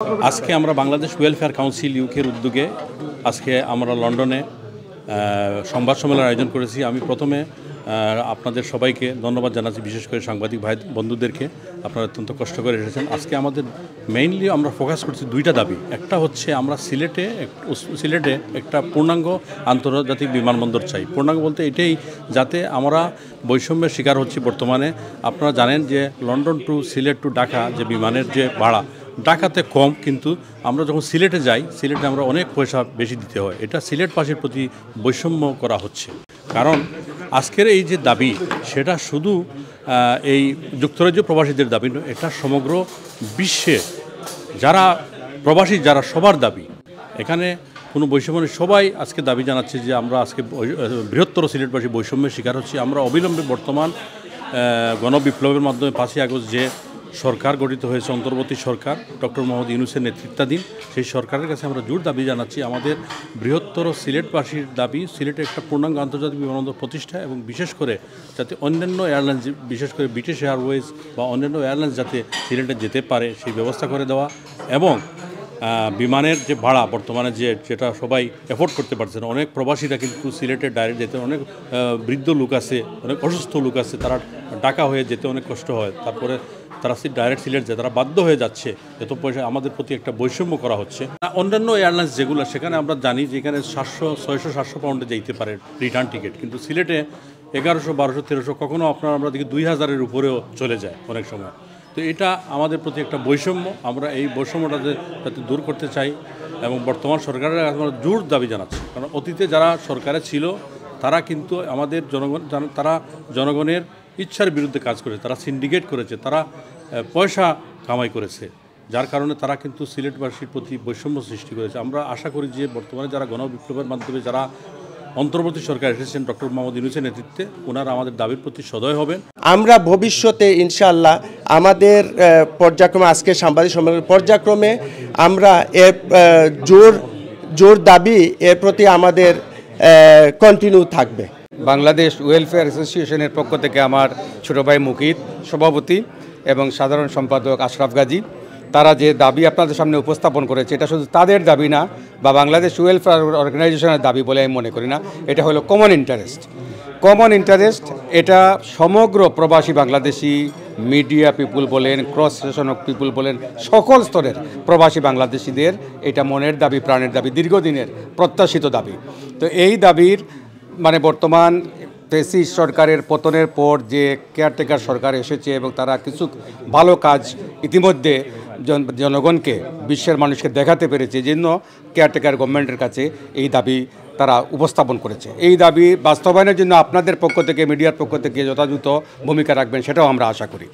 আজকে আমরা Bangladesh welfare council ইউকের উদ্যোগে আজকে আমরা লন্ডনে সংবাদ সম্মেলনের আয়োজন করেছি। আমি প্রথমে আপনাদের সবাইকে ধন্যবাদ জানাচ্ছি, বিশেষ করে সাংবাদিক ভাই বন্ধুদেরকে। আপনারা অত্যন্ত কষ্ট করে এসেছেন। আজকে আমাদের মেইনলি আমরা ফোকাস করছি দুইটা দাবি। একটা হচ্ছে আমরা সিলেটে একটা পূর্ণাঙ্গ আন্তর্জাতিক বিমানবন্দর চাই। পূর্ণাঙ্গ বলতে এটাই, যাতে আমরা বৈষম্যের শিকার হচ্ছি বর্তমানে। আপনারা জানেন যে London to Sylhet to Dhaka যে বিমানের যে ভাড়া, ঢাকাতে কম, কিন্তু আমরা যখন সিলেটে যাই, সিলেটে আমরা অনেক পয়সা বেশি দিতে হয়। এটা সিলেটবাসীর প্রতি বৈষম্য করা হচ্ছে। কারণ আজকের এই যে দাবি, সেটা শুধু এই যুক্তরাজ্য প্রবাসীদের দাবি নয়, এটা সমগ্র বিশ্বে যারা প্রবাসী, যারা সবার দাবি। এখানে কোনো বৈষম্য নেই, সবাই আজকে দাবি জানাচ্ছে যে আমরা আজকে বৃহত্তর সিলেটবাসী বৈষম্যের শিকার হচ্ছি। আমরা অবিলম্বে বর্তমান গণবিপ্লবের মাধ্যমে 5ই আগস্ট যে সরকার গঠিত হয়েছে, অন্তর্বর্তী সরকার ডক্টর মোহাম্মদ ইউনূসের নেতৃত্বাধীন, সেই সরকারের কাছে আমরা জোর দাবি জানাচ্ছি। আমাদের বৃহত্তর সিলেটবাসীর দাবি সিলেটে একটা পূর্ণাঙ্গ আন্তর্জাতিক বিমানবন্দর প্রতিষ্ঠা, এবং বিশেষ করে যাতে অন্যান্য এয়ারলাইন্স, বিশেষ করে ব্রিটিশ এয়ারওয়েজ বা অন্যান্য এয়ারলাইন্স যাতে সিলেটে যেতে পারে সেই ব্যবস্থা করে দেওয়া। এবং বিমানের যে ভাড়া বর্তমানে যেটা সবাই এফোর্ড করতে পারছে না, অনেক প্রবাসীরা কিন্তু সিলেটে ডাইরেক্ট যেতে, অনেক বৃদ্ধ লোক আছে, অনেক অসুস্থ লোক আছে, তারা ঢাকা হয়ে যেতে অনেক কষ্ট হয়, তারপরে তারা ডাইরেক্ট সিলেট যায়, তারা বাধ্য হয়ে যাচ্ছে। এত পয়সা আমাদের প্রতি একটা বৈষম্য করা হচ্ছে। অন্যান্য এয়ারলাইন্স যেগুলো, সেখানে আমরা জানি যে এখানে 600-700 পাউন্ডে যেতে পারে রিটার্ন টিকিট, কিন্তু সিলেটে 1100, 1200, 1300, কখনো আমরা দেখি 2000-এর উপরেও চলে যায় অনেক সময়। তো এটা আমাদের প্রতি একটা বৈষম্য। আমরা এই বৈষম্যটা যাতে দূর করতে চাই, এবং বর্তমান সরকারের আমরা জোর দাবি জানাচ্ছি। কারণ অতীতে যারা সরকারে ছিল, তারা কিন্তু আমাদের তারা জনগণের ইচ্ছার বিরুদ্ধে কাজ করেছে, তারা সিন্ডিকেট করেছে, তারা পয়সা কামাই করেছে, যার কারণে তারা কিন্তু সিলেটবাসীর প্রতি বৈষম্য সৃষ্টি করেছে। আমরা আশা করি যে বর্তমানে যারা গণবিপ্লবের মাধ্যমে যারা অন্তর্বর্তী সরকার এসেছেন ডক্টর মোহাম্মদ ইউনূসের নেতৃত্বে, ওনারা আমাদের দাবির প্রতি সদয় হবেন। আমরা ভবিষ্যতে ইনশাআল্লাহ আমাদের পর্যায়ক্রমে, আজকে সাংবাদিক সম্মেলনের পর্যায়ক্রমে আমরা এর জোর দাবি এর প্রতি আমাদের কন্টিনিউ থাকবে। বাংলাদেশ ওয়েলফেয়ার অ্যাসোসিয়েশনের পক্ষ থেকে আমার ছোটো ভাই মুকিত সভাপতি এবং সাধারণ সম্পাদক আশরাফ গাজী, তারা যে দাবি আপনাদের সামনে উপস্থাপন করেছে, এটা শুধু তাদের দাবি না বা বাংলাদেশ ওয়েলফেয়ার অর্গানাইজেশনের দাবি বলে আমি মনে করি না। এটা হলো কমন ইন্টারেস্ট। এটা সমগ্র প্রবাসী বাংলাদেশি মিডিয়া পিপুল বলেন, ক্রস সেকশন অফ পিপুল বলেন, সকল স্তরের প্রবাসী বাংলাদেশিদের এটা মনের দাবি, প্রাণের দাবি, দীর্ঘদিনের প্রত্যাশিত দাবি। তো এই দাবির বর্তমান ফ্যাসিস্ট সরকারের পতনের পর যে কেয়ারটেকার সরকার এসেছে, এবং তারা কিছু ভালো কাজ ইতিমধ্যে জনগণকে, বিশ্বের মানুষকে দেখাতে পেরেছে, জন্য কেয়ারটেকার গভর্নমেন্টের কাছে এই দাবি তারা উপস্থাপন করেছে। এই দাবি বাস্তবায়নের জন্য আপনাদের পক্ষ থেকে, মিডিয়ার পক্ষ থেকে যথাযথ ভূমিকা রাখবেন, সেটাও আমরা আশা করি।